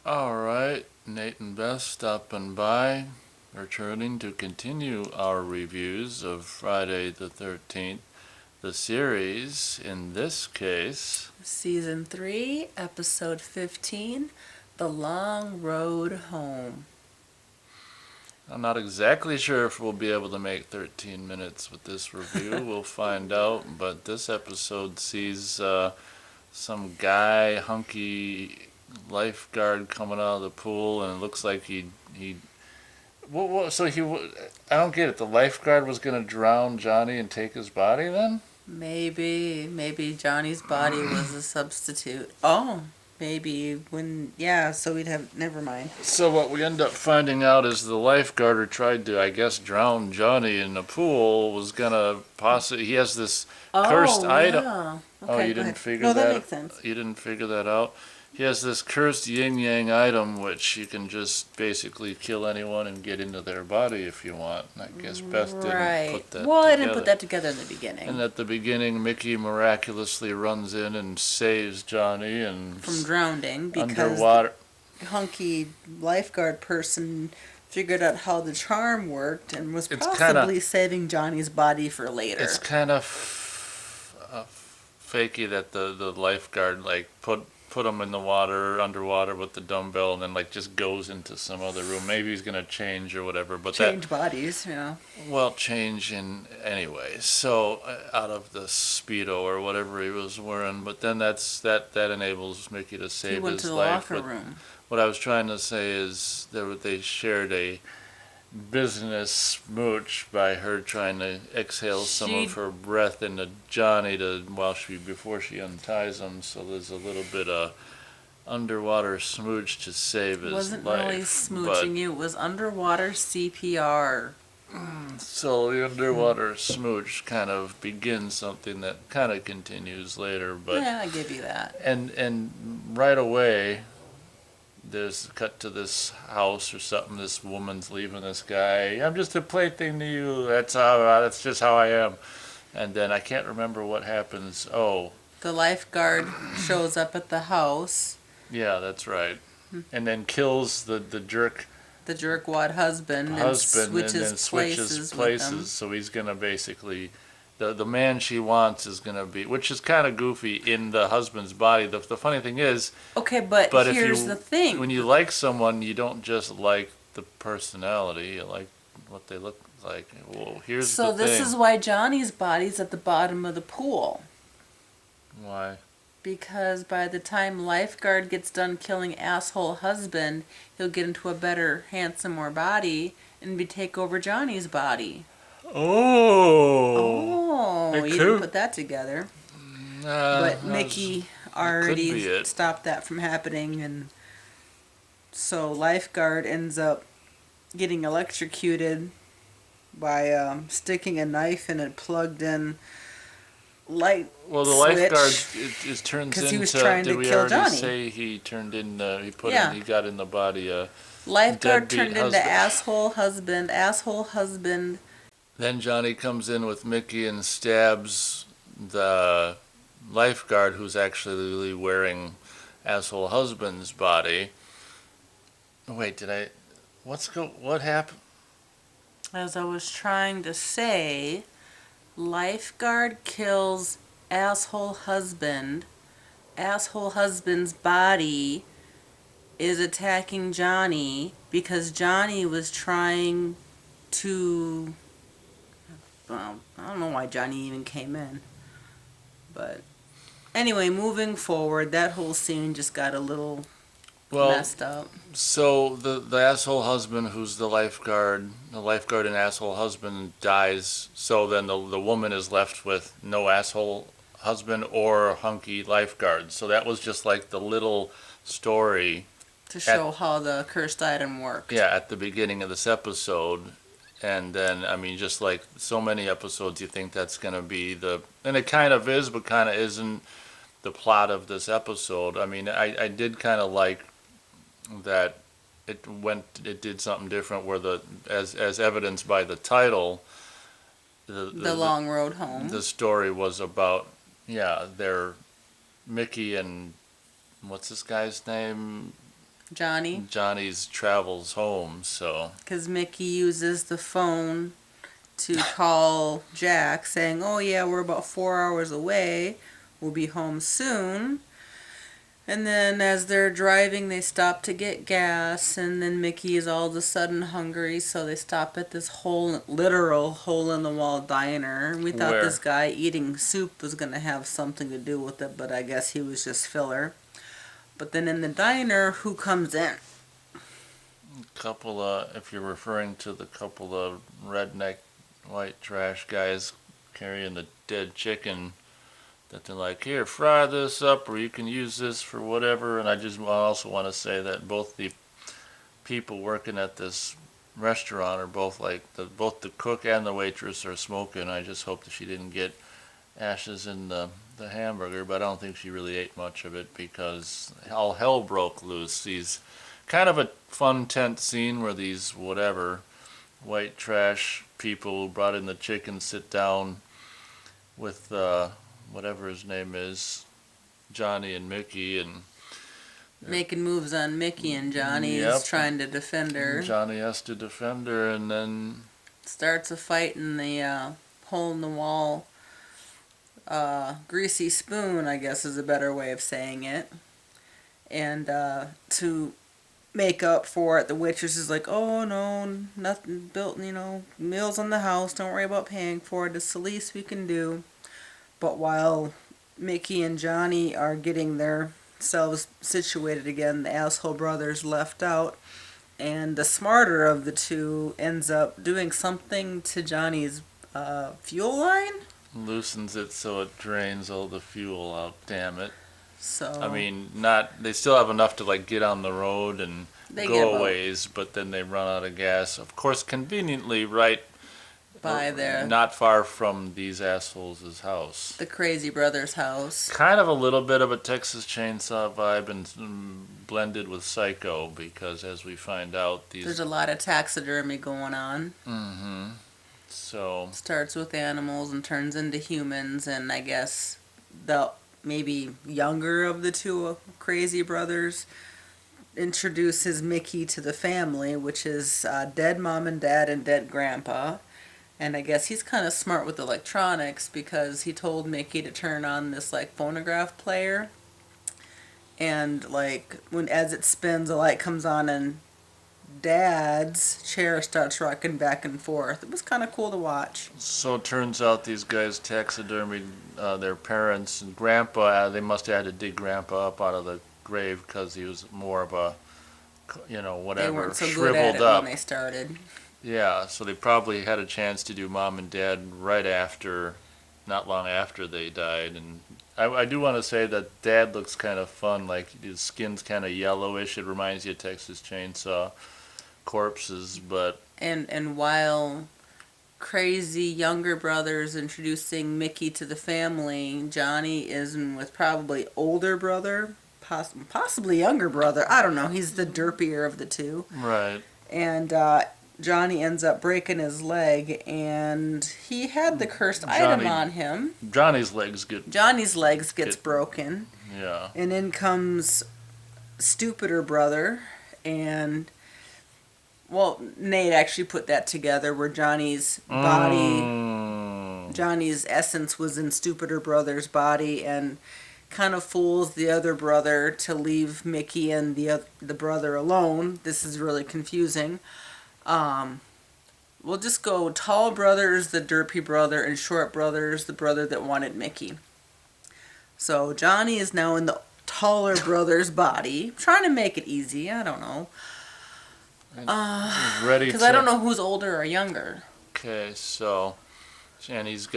All right, Nate and Beth stopping by, returning to continue our reviews of Friday the 13th, the series, in this case, Season 3, Episode 15, The Long Road Home. I'm not exactly sure if we'll be able to make 13 minutes with this review. We'll find out, but this episode sees some guy, hunky lifeguard coming out of the pool, and it looks like he so I don't get it. The lifeguard was gonna drown Johnny and take his body then? Maybe Johnny's body was a substitute. Oh, so we'd have, never mind. So what we end up finding out is the lifeguard who tried to, I guess, drown Johnny in the pool was gonna possibly. He has this cursed Oh, item. yeah. Oh, Okay, you go didn't ahead. figure No, that that. makes sense. You didn't figure that out. He has this cursed yin yang item, which you can just basically kill anyone and get into their body if you want. I guess Beth didn't Right. put that Well, I together. didn't put that together in the beginning. And at the beginning, Mickey miraculously runs in and saves Johnny and From drowning because underwater. the hunky lifeguard person figured out how the charm worked and was It's possibly saving Johnny's body for later. It's kind of fakey that the lifeguard like put him in the water underwater with the dumbbell and then like just goes into some other room. Maybe he's gonna change or whatever. But Change bodies, yeah. change in anyway. So out of the speedo or whatever he was wearing. But then that enables Mickey to He save went his to the life. locker But room. what I was trying to say is they shared a business smooch by her trying to exhale some of her breath into Johnny before she unties him. So there's a little bit of underwater smooch to save his Wasn't life. really smooching you. It was underwater CPR. So the underwater smooch kind of begins something that kind of continues later. But Yeah, I give you that. and right away there's a cut to this house or something. This woman's leaving this guy. I'm just a plaything to you. That's just how I am. And then I can't remember what happens. Oh, The lifeguard shows up at the house. yeah, that's right. And then kills the jerk The jerkwad husband, husband, and and then switches places. places. So he's gonna basically. The man she wants is going to be, which is kind of goofy, in the husband's body. The funny thing is, Okay, but if here's you, the thing. when you like someone, you don't just like the personality, you like what they look like. Well, here's So the this thing. is why Johnny's body's at the bottom of the pool. Why? Because by the time lifeguard gets done killing asshole husband, he'll get into a better, handsomer body and take over Johnny's body. Oh. Oh, It you could- didn't put that together. But Mickey be already it. stopped that from happening, and so lifeguard ends up getting electrocuted by sticking a knife in a plugged-in light Well, the switch. lifeguard it turns 'Cause into. he was trying did to we kill already Johnny. say he turned in? Yeah. He got in the body. Lifeguard Deadbeat turned husband. into asshole husband. Asshole husband. Then Johnny comes in with Mickey and stabs the lifeguard, who's actually wearing asshole husband's body. Wait, what happened? As I was trying to say, lifeguard kills asshole husband. Asshole husband's body is attacking Johnny because Johnny was trying to. Well, I don't know why Johnny even came in. But anyway, moving forward, that whole scene just got a little messed up. So the asshole husband, who's the lifeguard and asshole husband dies. So then the woman is left with no asshole husband or hunky lifeguard. So that was just like the little story. To show how the cursed item worked. Yeah, at the beginning of this episode. And then, I mean, just like so many episodes, you think that's going to be and it kind of is, but kind of isn't the plot of this episode. I mean, I did kind of like that it did something different where as evidenced by the title, The long road home. the story was about, their Mickey and, what's this guy's name? Johnny's travels home. So because Mickey uses the phone to call Jack saying, oh yeah, we're about 4 hours away. We'll be home soon. And then as they're driving, they stop to get gas, and then Mickey is all of a sudden hungry, so they stop at this literal hole in the wall diner. We thought where this guy eating soup was going to have something to do with it, but I guess he was just filler. But then in the diner, who comes in? couple of, if you're referring to the couple of redneck white trash guys carrying the dead chicken, that they're like, here, fry this up, or you can use this for whatever. And I also want to say that both the people working at this restaurant are both like both the cook and the waitress are smoking. I just hope that she didn't get ashes in the hamburger, but I don't think she really ate much of it because all hell broke loose. These kind of a fun tent scene where these whatever white trash people who brought in the chicken sit down with whatever his name is, Johnny and Mickey, and Making moves on Mickey, and Johnny yep, is trying to defend her. Johnny has to defend her, and then Starts a fight in the hole in the wall. Greasy spoon, I guess, is a better way of saying it. And to make up for it, the waitress is like, oh no, nothing built, meals on the house, don't worry about paying for it, it's the least we can do. But while Mickey and Johnny are getting themselves situated again, the asshole brother's left out, and the smarter of the two ends up doing something to Johnny's fuel line. loosens it so it drains all the fuel out. Damn it. So I mean, not they still have enough to like get on the road and they go a ways, but then they run out of gas. Of course, conveniently right by not far from these assholes' house. the crazy brother's house. Kind of a little bit of a Texas Chainsaw vibe and blended with Psycho because as we find out, There's a lot of taxidermy going on. Mm-hmm. So Starts with animals and turns into humans, and I guess the maybe younger of the two crazy brothers introduces Mickey to the family, which is dead mom and dad and dead grandpa. And I guess he's kind of smart with electronics because he told Mickey to turn on this like phonograph player. And like as it spins, a light comes on and Dad's chair starts rocking back and forth. It was kind of cool to watch. So it turns out these guys taxidermied their parents and grandpa. They must have had to dig grandpa up out of the grave because he was more of a, whatever, They weren't so good shriveled at it up. when they started. Yeah, so they probably had a chance to do mom and dad right after, not long after they died. And I do want to say that dad looks kind of fun, like his skin's kind of yellowish. It reminds you of Texas Chainsaw corpses, but And while crazy younger brothers introducing Mickey to the family, Johnny is with probably older brother, possibly younger brother. I don't know. He's the derpier of the two. right. And Johnny ends up breaking his leg, and he had the cursed item on him. Johnny's legs get Johnny's legs gets broken, yeah. and in comes stupider brother, and well, Nate actually put that together where Johnny's Johnny's essence was in stupider brother's body, and kind of fools the other brother to leave Mickey and the brother alone. This is really confusing. We'll just go tall brother's the derpy brother, and short brother's the brother that wanted Mickey. So Johnny is now in the taller brother's body. I'm trying to make it easy. I don't know. Ready Because I don't know who's older or younger. Okay, so and he's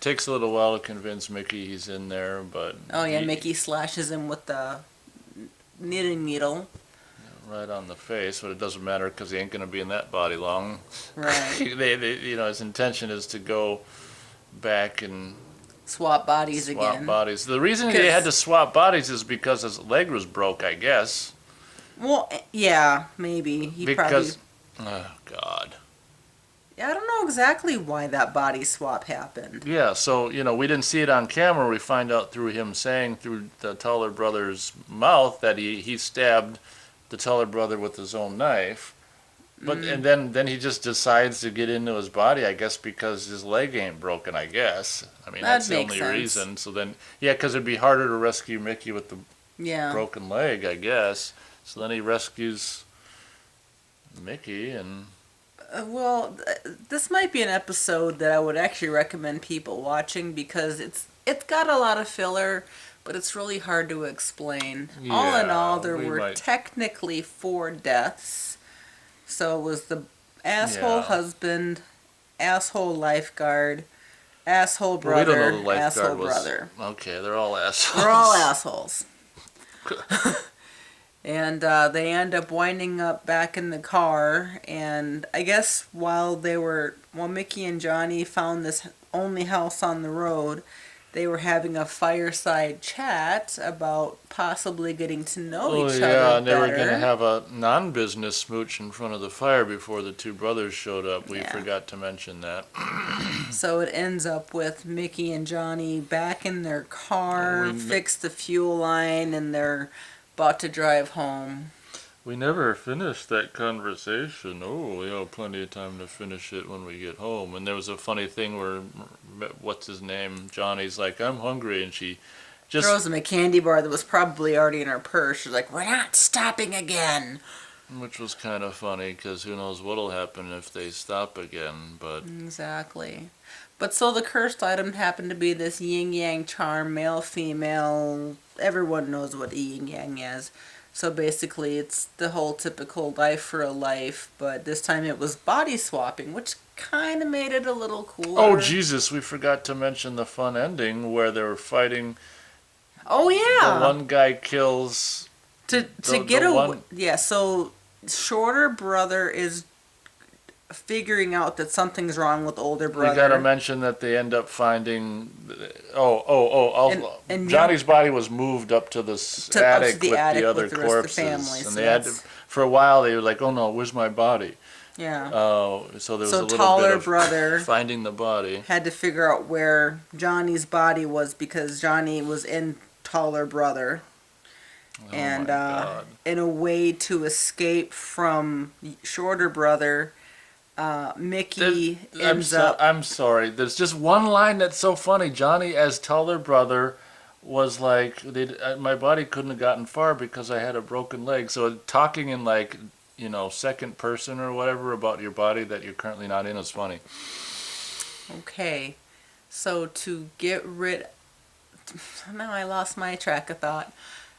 takes a little while to convince Mickey he's in there, but Oh yeah, Mickey slashes him with the knitting needle. right on the face, but it doesn't matter because he ain't gonna be in that body long. Right. His intention is to go back and Swap bodies swap again. bodies. The reason they had to swap bodies is because his leg was broke, I guess. Well, yeah, maybe. Because, oh God. Yeah, I don't know exactly why that body swap happened. Yeah, so, we didn't see it on camera. We find out through him saying through the taller brother's mouth that he stabbed the taller brother with his own knife. But and Mm, then he just decides to get into his body, I guess, because his leg ain't broken. I guess. I mean, that that's the makes only sense. reason. So then, yeah, because it'd be harder to rescue Mickey with the Yeah. broken leg, I guess. So then he rescues Mickey, and Well, this might be an episode that I would actually recommend people watching because it's got a lot of filler, but it's really hard to explain. All in all, yeah, there we were might. technically 4 deaths. So it was the asshole Yeah. husband, asshole lifeguard, asshole Well, we don't know the brother, lifeguard asshole was brother. okay. They're all They're all assholes. assholes. And they end up winding up back in the car. And I guess while Mickey and Johnny found this only house on the road, they were having a fireside chat about possibly getting to know Oh each other yeah, and they were gonna better. have a non-business smooch in front of the fire before the two brothers showed up. We Yeah. forgot to mention that. So it ends up with Mickey and Johnny back in their car, we fix the fuel line, and they're about to drive home. we never finished that conversation. Oh, we have plenty of time to finish it when we get home. And there was a funny thing where what's his name? Johnny's like, "I'm hungry," and she just Throws him a candy bar that was probably already in her purse. She's like, "We're not stopping again." which was kind of funny because who knows what'll happen if they stop again. But Exactly. But so the cursed item happened to be this yin yang charm, male, female. Everyone knows what yin yang is. So basically, it's the whole typical life for a life, but this time it was body swapping, which kind of made it a little oh cooler. Jesus, we forgot to mention the fun ending where they were fighting. Oh The yeah, one guy kills to the get a one. yeah. So shorter brother is figuring out that something's wrong with older We gotta brother, mention that they end up finding. and young Johnny's body was moved up to the up to attic the with the attic other with the rest of the family. corpses, and So they had to. that's For a while, they were like, "Oh no, where's my body?" yeah. So there was So a little bit taller of brother finding the body. had to figure out where Johnny's body was because Johnny was in taller brother, Oh my and God. in a way to escape from shorter brother, There- Mickey ends up. I'm sorry. There's just one line that's so funny. Johnny, as taller brother, was like, my body couldn't have gotten far because I had a broken leg. So talking in like, second person or whatever about your body that you're currently not in is funny. Okay, so to get rid. Now I lost my track of thought.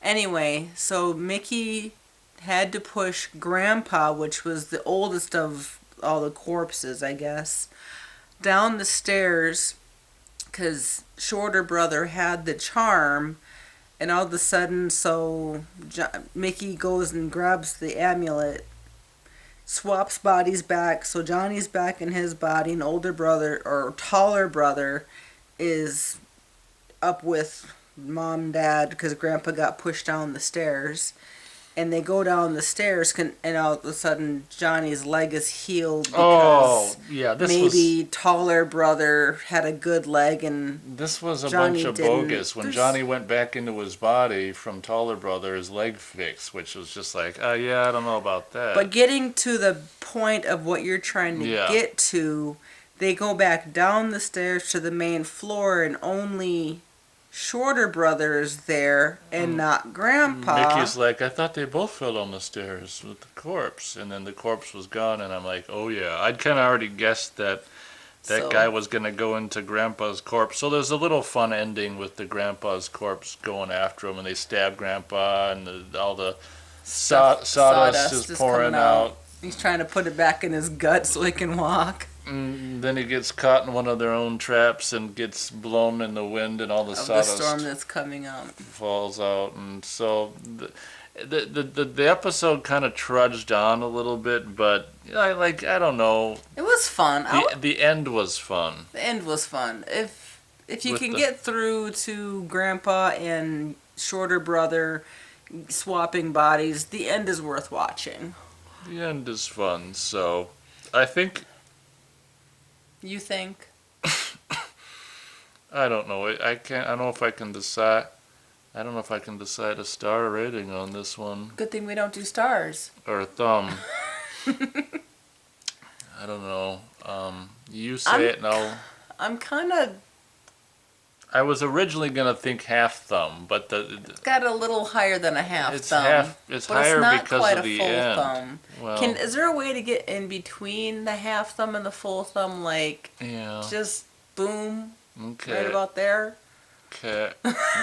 Anyway, so Mickey had to push Grandpa, which was the oldest of all the corpses, I guess, down the stairs because shorter brother had the charm. And all of a sudden, Mickey goes and grabs the amulet, swaps bodies back. So Johnny's back in his body, and older brother or taller brother is up with mom and dad because grandpa got pushed down the stairs. And they go down the stairs, and all of a sudden Johnny's leg is healed Oh, because yeah, maybe taller brother had a good leg and this was a Johnny bunch of didn't. bogus. When Johnny went back into his body from taller brother, his leg fixed, which was just like, yeah, I don't know about But that. getting to the point of what you're trying to Yeah. get to, they go back down the stairs to the main floor, and only shorter brother is there and not grandpa. Mickey's like, I thought they both fell down the stairs with the corpse, and then the corpse was gone, and I'm like, oh yeah, I'd kind of already guessed that So guy was gonna go into Grandpa's corpse. So there's a little fun ending with the Grandpa's corpse going after him, and they stab Grandpa, and all the sawdust is pouring coming out. He's trying to put it back in his gut so he can walk. And then he gets caught in one of their own traps and gets blown in the wind, and all the Of the sawdust storm that's coming up. falls out, and so the episode kind of trudged on a little bit, but I don't know. It was fun. The end was fun. The end was fun. If you With can the- get through to grandpa and shorter brother swapping bodies, the end is worth watching. The end is fun. So I think You think? I don't know. I can't. I don't know if I can decide. I don't know if I can decide a star rating on this one. Good thing we don't do stars. Or a thumb. I don't know. You say it now. I'm kind of I was originally gonna think half thumb, but got a little higher than a half it's thumb. It's but higher it's not because quite of a the full end. thumb. Well, Is there a way to get in between the half thumb and the full thumb, like yeah. just boom, Okay. right about there? Okay.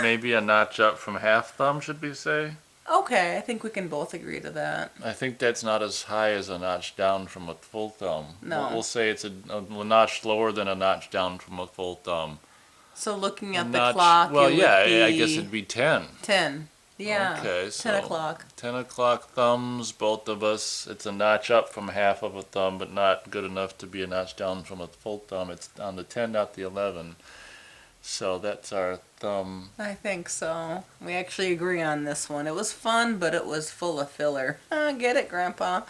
Maybe a notch up from half thumb, should we say? Okay, I think we can both agree to that. I think that's not as high as a notch down from a full thumb. No. We'll say it's a notch lower than a notch down from a full thumb. So looking A at the notch, clock, well, it yeah, would be I guess it'd be 10. 10. Yeah. Okay, 10 so o'clock. 10 o'clock thumbs, both of us. It's a notch up from half of a thumb, but not good enough to be a notch down from a full thumb. It's on the 10, not the 11. So that's our thumb. I think so. We actually agree on this one. It was fun, but it was full of filler. Get it, Grandpa?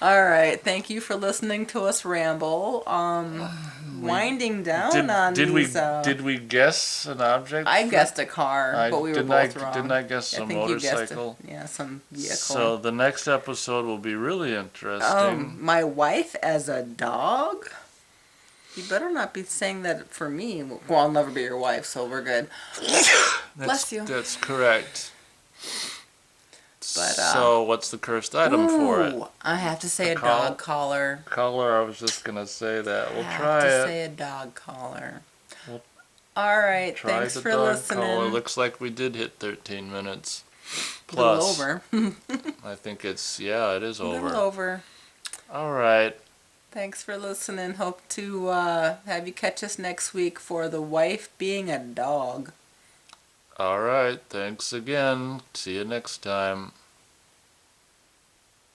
All right. Thank you for listening to us ramble. Winding down on did these. Did we guess an object? I guessed a car, but we were both wrong. Didn't I guess a motorcycle? Some vehicle. So the next episode will be really interesting. My wife as a dog? You better not be saying that for me. Well, I'll never be your wife, so we're good. Bless you. That's correct. But, so what's the cursed item for it? I have to say a dog collar. Collar, I was just going to say that. We'll try I have it. to say a dog collar. All right, thanks for listening. Collar. Looks like we did hit 13 minutes. Plus. A little over. I think it is over. A little over. All right. Thanks for listening. Hope to have you catch us next week for the wife being a dog. All right. Thanks again. See you next time.